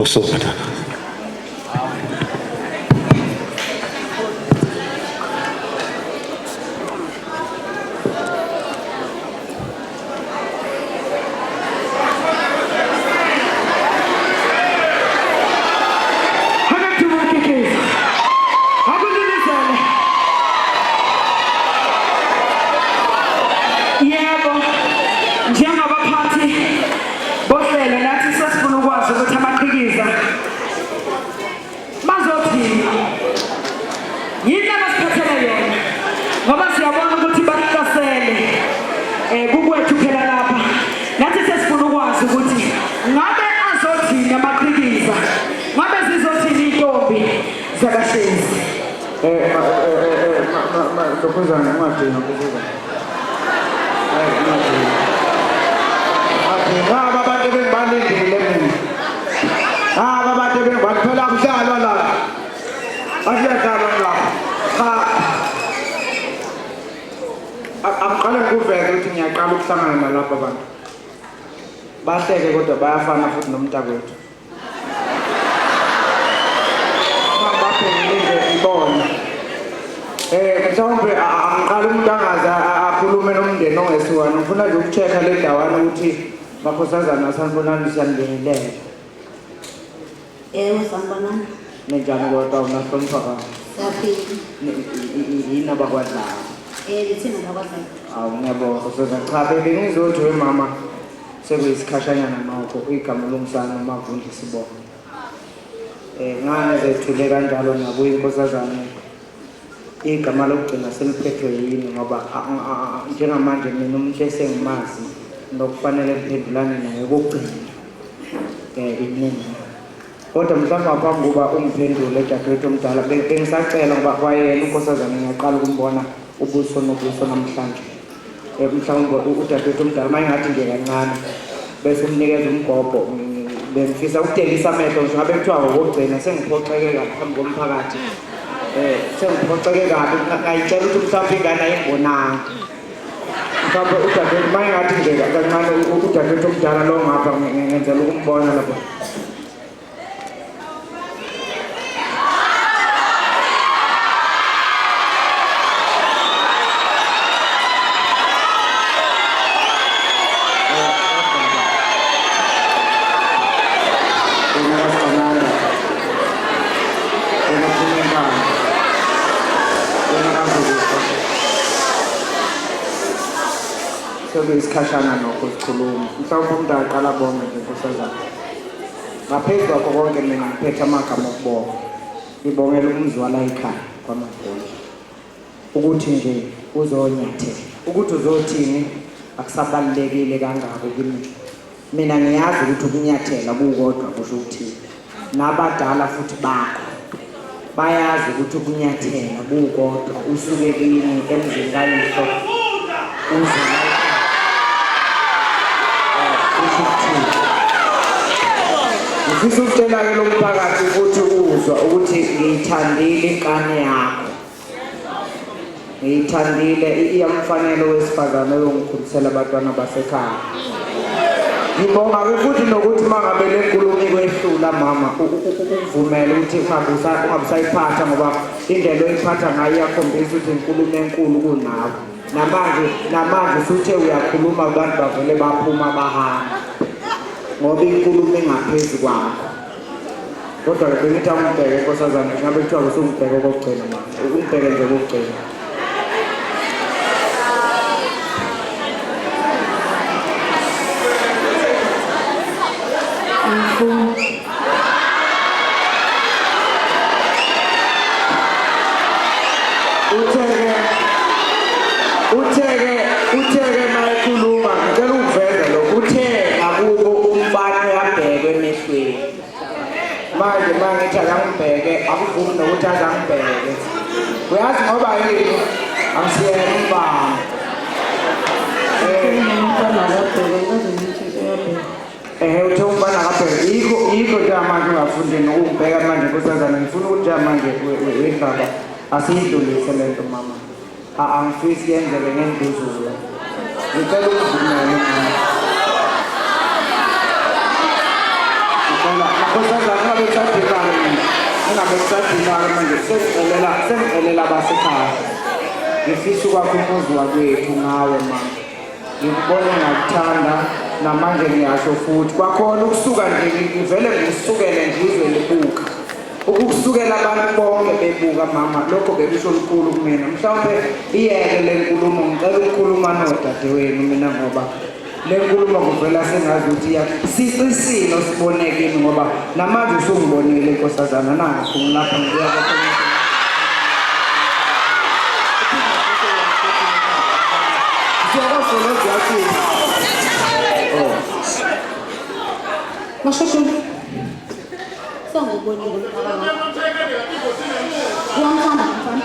없습니다. Bahleke kodwa bayafana futhi nomntakwethu. Baphelile ibona. Mhlawumbe angiqala umuntu angaze akhulume nomndeni ongesiwani. Ngifuna nje ukucheck le ndawana ukuthi bakhosazana sanibonani siyanibingelela. Yebo sanibonani. Nenjani kodwa unahlonipha ka? Siyaphila. Yini abakwadlayo? Lithina labadlayo. Awu ngiyabonga khosazana. Cha bengizothi wemama sekuyisikhashanyana nokho igama lomsana uMavundla Sibonga. Ngane zethule kanjalo nabo inkosazana igama lokugcina seliphethwe yini ngoba njengamanje mina umuntu esengimazi nokufanele kuphendulane naye kokugcina iningi. Kodwa mhlawumbe ngaphambi kuba umphendule dadewethu omdala bengisacela ngoba kwayena unkosazana ngiyaqala ukumbona ubuso nobuso namhlanje. Mhlawumbe udadewethu omdala mayengathi nje kancane bese umnikeza umgobho bengifisa ukudelisa amehlo ngabe kuthiwa ngokugcina sengiphoxeke ngaphambi komphakathi. Sengiphoxeke kabi ngayitshela ukuthi mhlawumbe ingane ayingibonanga. Mhlawumbe udadewethu mayengathi nje kancane udadewethu omdala lo ngapha ngenzela ukumbona lapho. Isikhashana nokho sikhuluma mhlawumbe umuntu aqala bonke nje nkosazana. Ngaphezu kwakho konke mina ngiphethe amagama okubonga. Ngibongela umzi wala ekhaya kwaMavundla ukuthi nje uzonyathela ukuthi uzothini akusabalekile kangako kimi. Mina ngiyazi ukuthi ukunyathela kukodwa kusho ukuthini. Nabadala futhi bakho bayazi ukuthi ukunyathela kukodwa usuke kimi emzini kayihlo uze ngifisa ukutshela-ke lo mphakathi ukuthi uzwa ukuthi ngiyithandile inkane yakho. Ngiyithandile iyamfanele wesifazane oyongikhulisela abantwana basekhaya. Ngibonga-ke futhi nokuthi uma ngabe le nkulumo ikwehlula mama ukuvumela ukuthi ungabusayiphatha ngoba indlela oyiphatha ngayo iyakhombisa ukuthi inkulumo enkulu kunawe. Namanje suthe uyakhuluma abantu bavele baphuma bahamba ngoba inkulumo engaphezu kwakho. Kodwa bengithi angibheke nkosazana ngabe kuthiwa usungibheke okugcina manje ungibheke nje okugcina. Utheke mayikhuluma ngicela ukuveza lokho uthe akubo umbani yabhekwe emehlweni. Manje mangithi akangibheke akuvumi nokuthi azangibheke. Uyazi ngoba yini angisiyena umbani. Uthe umbani akabheke yikho nje manje ungafundi nokungibheka manje nkosazana ngifuna ukuthi manje wedlaba asiyidlulise lento mama. Angifisi yenzeke ngenduzula. Ngicela ukuvumela. nkosazana ngabe kusadingana mina engabe kusadingana manje sengixelela abasekhaya ngifisa ukwakha umuzi wakwethu ngawe mama ngikubona ngakuthanda namanje ngiyasho futhi kwakhona ukusuka nje ngivele ngisukele ngizwe libuka ukusukela abantu bonke bebuka mama lokho bekusho olukhulu kumina mhlawumbe iyeke le nkulumo ngicela ukukhuluma nodadewenu mina ngoba le nkulumo kuvela sengazi ukuthi sicisino sibonekile ngoba namanje usungibonile nkosazana nakho ngilapha ngiyabona Mashushu. Songubonile umntwana wakho. Uyamthanda umfana?